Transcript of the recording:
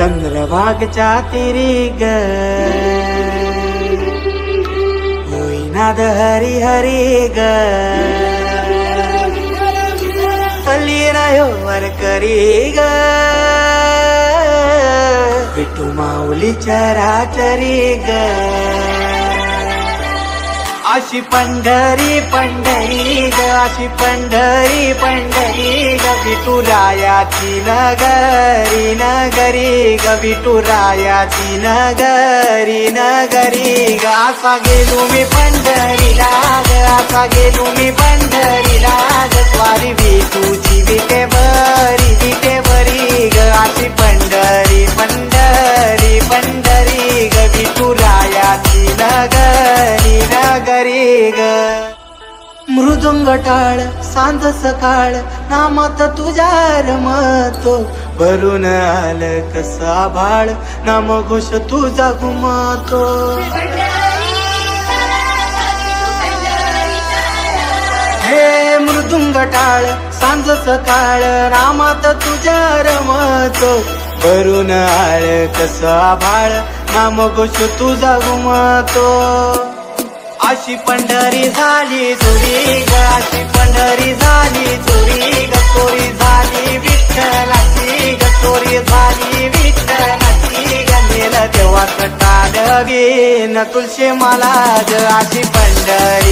चंद्रभागच्या तिरी ग होईनाद हरी हरी ग वर करी ग विठू माऊली चराचरी ग अशी पंढरी पंढरी ग अशी पंढरी पंढरी ग विठुरायाची नगरी नगरी ग विठुरायाची नगरी नगरी ग असा गेलो मी पंढरीला ग असा गेलो मी पंढरीला ग स्वारी विठूची विटे बरी ग अशी पंढरी पंढरी पंढरी ग विठुरायाची नगरी नगरी ग मृदुंग टाळ सांज सकाळ नामात तुझ्या रमतो भरून आलं कसा भाळ नाम घोष तुझा घुमतो हे मृदुंग टाळ सांज सकाळ नामात तुझ्या रमतो भरून आलं कसा भाळ नाम घोष तुझा घुमतो अशी पंढरी झाली चोरी ग अशी पंढरी झाली चोरी ग चोरी झाली विठ्ठलाची ग चोरी झाली विठ्ठलाची ग नेलं तेव्हा कटाळवी न तुळशी मला ग अशी पंढरी